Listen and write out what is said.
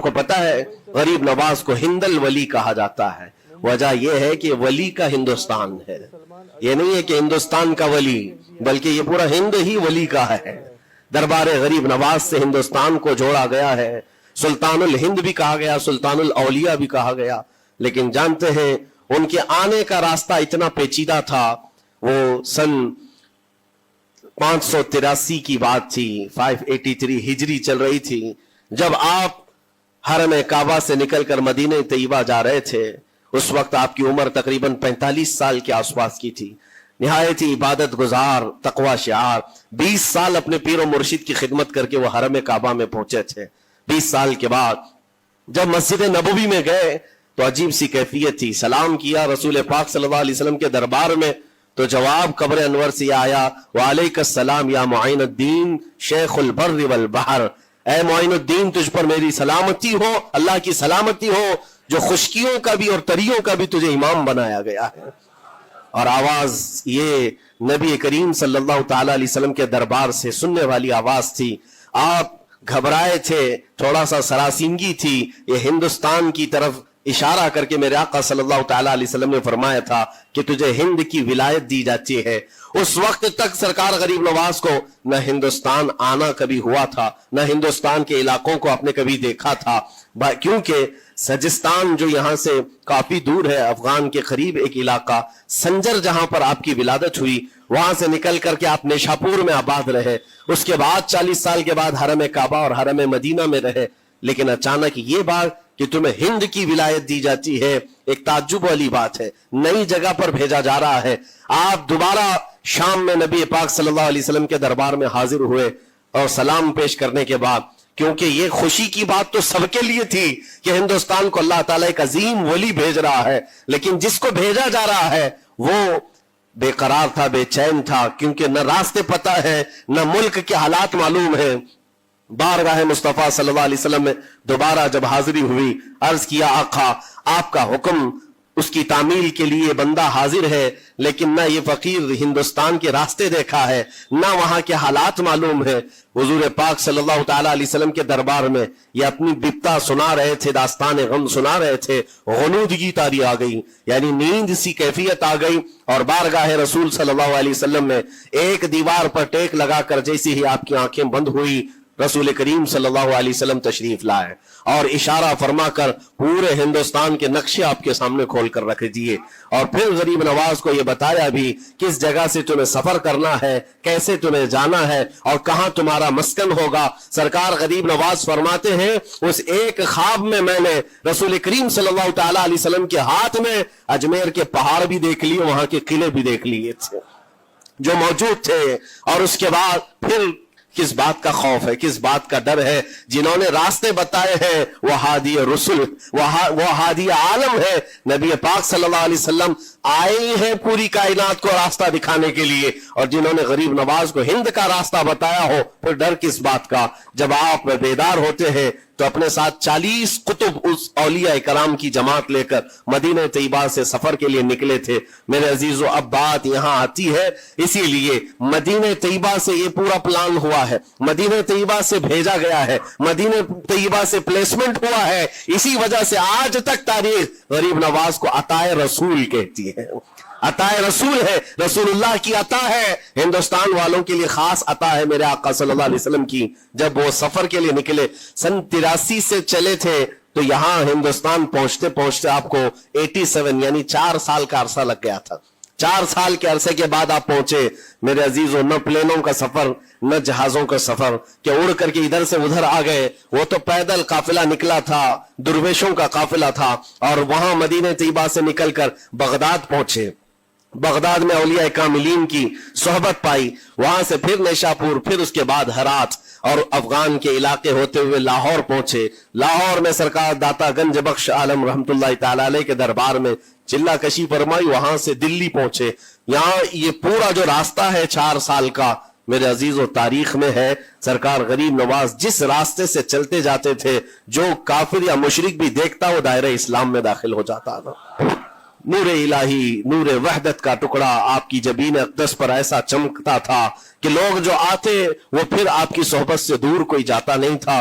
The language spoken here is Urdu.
کو پتا ہے غریب نواز کو ہندل ولی کہا جاتا ہے، وجہ یہ ہے کہ ولی کا ہندوستان ہے، یہ نہیں ہے کہ ہندوستان کا ولی، بلکہ یہ پورا ہند ہی ولی کا ہے۔ دربار غریب نواز سے ہندوستان کو جوڑا گیا ہے، سلطان الہند بھی کہا گیا، سلطان الاولیاء بھی کہا گیا، لیکن جانتے ہیں ان کے آنے کا راستہ اتنا پیچیدہ تھا۔ وہ سن 583 کی بات تھی، 583 ہجری چل رہی تھی، جب آپ حرم کعبہ سے نکل کر مدینہ طیبہ جا رہے تھے۔ اس وقت آپ کی عمر تقریباً 45 سال کے آس پاس کی تھی، نہایت ہی عبادت گزار، تقوی شعار، 20 سال اپنے پیر و مرشد کی خدمت کر کے وہ حرم کعبہ میں پہنچے تھے۔ 20 سال کے بعد جب مسجد نبوی میں گئے تو عجیب سی کیفیت تھی، سلام کیا رسول پاک صلی اللہ علیہ وسلم کے دربار میں، تو جواب قبر انور سے آیا، وعلیک السلام یا معین الدین شیخ البر والبحر، اے معین الدین تجھ پر میری سلامتی ہو، اللہ کی سلامتی ہو جو خشکیوں کا بھی اور تریوں کا بھی تجھے امام بنایا گیا ہے۔ اور آواز یہ نبی کریم صلی اللہ تعالی علیہ وسلم کے دربار سے سننے والی آواز تھی۔ آپ گھبرائے تھے، تھوڑا سا سراسیمگی تھی، یہ ہندوستان کی طرف اشارہ کر کے میرے آقا صلی اللہ تعالی علیہ وسلم نے فرمایا تھا کہ تجھے ہند کی ولایت دی جاتی ہے۔ اس وقت تک سرکار غریب نواز کو نہ ہندوستان آنا کبھی ہوا تھا، نہ ہندوستان کے علاقوں کو آپ نے کبھی دیکھا تھا، کیونکہ سجستان جو یہاں سے کافی دور ہے، افغان کے قریب ایک علاقہ سنجر جہاں پر آپ کی ولادت ہوئی، وہاں سے نکل کر کے آپ نیشاپور میں آباد رہے، اس کے بعد 40 سال کے بعد حرم کعبہ اور حرم مدینہ میں رہے، لیکن اچانک یہ بات کہ تمہیں ہند کی ولایت دی جاتی ہے، ایک تعجب والی بات ہے، نئی جگہ پر بھیجا جا رہا ہے۔ آپ دوبارہ شام میں نبی پاک صلی اللہ علیہ وسلم کے دربار میں حاضر ہوئے اور سلام پیش کرنے کے بعد، کیونکہ یہ خوشی کی بات تو سب کے لیے تھی کہ ہندوستان کو اللہ تعالیٰ ایک عظیم ولی بھیج رہا ہے، لیکن جس کو بھیجا جا رہا ہے وہ بے قرار تھا، بے چین تھا، کیونکہ نہ راستے پتہ ہے، نہ ملک کے حالات معلوم ہیں۔ بارگاہ مصطفیٰ صلی اللہ علیہ وسلم میں دوبارہ جب حاضری ہوئی، عرض کیا آقا آپ کا حکم، اس کی تعمیل کے لیے بندہ حاضر ہے، لیکن نہ یہ فقیر ہندوستان کے راستے دیکھا ہے، نہ وہاں کے حالات معلوم ہے۔ حضور پاک صلی اللہ تعالی علیہ وسلم کے دربار میں یہ اپنی بپتا سنا رہے تھے، داستان غم سنا رہے تھے، غنودگی طاری آ گئی، یعنی نیند سی کیفیت آ گئی، اور بارگاہ رسول صلی اللہ علیہ وسلم میں ایک دیوار پر ٹیک لگا کر جیسے ہی آپ کی آنکھیں بند ہوئی، رسول کریم صلی اللہ علیہ وسلم تشریف لائے اور اشارہ فرما کر پورے ہندوستان کے نقشے آپ کے سامنے کھول کر رکھ دیے، اور پھر غریب نواز کو یہ بتایا بھی کس جگہ سے تمہیں سفر کرنا ہے، کیسے تمہیں جانا ہے اور کہاں تمہارا مسکن ہوگا۔ سرکار غریب نواز فرماتے ہیں اس ایک خواب میں میں نے رسول کریم صلی اللہ تعالی علیہ وسلم کے ہاتھ میں اجمیر کے پہاڑ بھی دیکھ لیے، وہاں کے قلعے بھی دیکھ لیے تھے جو موجود تھے، اور اس کے بعد پھر کس بات کا خوف ہے، کس بات کا ڈر ہے؟ جنہوں نے راستے بتائے ہیں وہ ہادی رسول، وہ ہادی عالم ہے، نبی پاک صلی اللہ علیہ وسلم آئے ہیں پوری کائنات کو راستہ دکھانے کے لیے، اور جنہوں نے غریب نواز کو ہند کا راستہ بتایا ہو، پھر ڈر کس بات کا؟ جب آپ بیدار ہوتے ہیں تو اپنے ساتھ 40 قطب اس اولیاء کرام کی جماعت لے کر مدینہ طیبہ سے سفر کے لیے نکلے تھے۔ میرے عزیزو اب بات یہاں آتی ہے، اسی لیے مدینہ طیبہ سے یہ پورا پلان ہوا ہے، مدینہ طیبہ سے بھیجا گیا ہے، مدینہ طیبہ سے پلیسمنٹ ہوا ہے، اسی وجہ سے آج تک تاریخ غریب نواز کو عطائے رسول کہتی ہے۔ عطائے رسول ہے، رسول اللہ کی عطا ہے، ہندوستان والوں کے لیے خاص عطا ہے میرے آقا صلی اللہ علیہ وسلم کی۔ جب وہ سفر کے لیے نکلے، سن 83 سے چلے تھے، تو یہاں ہندوستان پہنچتے پہنچتے آپ کو 87 یعنی 4 سال کا عرصہ لگ گیا تھا۔ 4 سال کے عرصے کے بعد آپ پہنچے میرے عزیزوں، نہ پلینوں کا سفر، نہ جہازوں کا سفر کہ اڑ کر کے ادھر سے ادھر آ گئے، وہ تو پیدل قافلہ نکلا تھا، درویشوں کا قافلہ تھا، اور وہاں مدینہ طیبہ سے نکل کر بغداد پہنچے۔ بغداد میں اولیاء کاملین کی صحبت پائی، وہاں سے پھر نیشاپور، پھر اس کے بعد ہرات، اور افغان کے علاقے ہوتے ہوئے لاہور پہنچے۔ لاہور میں سرکار داتا گنج بخش عالم رحمت اللہ تعالی علیہ کے دربار میں چلہ کشی فرمائی، وہاں سے دلی پہنچے۔ یہاں یہ پورا جو راستہ ہے 4 سال کا میرے عزیز و تاریخ میں ہے۔ سرکار غریب نواز جس راستے سے چلتے جاتے تھے، جو کافر یا مشرک بھی دیکھتا وہ دائرہ اسلام میں داخل ہو جاتا تھا۔ نور الہی، نور وحدت کا ٹکڑا آپ کی جبین اقدس پر ایسا چمکتا تھا کہ لوگ جو آتے وہ پھر آپ کی صحبت سے دور کوئی جاتا نہیں تھا۔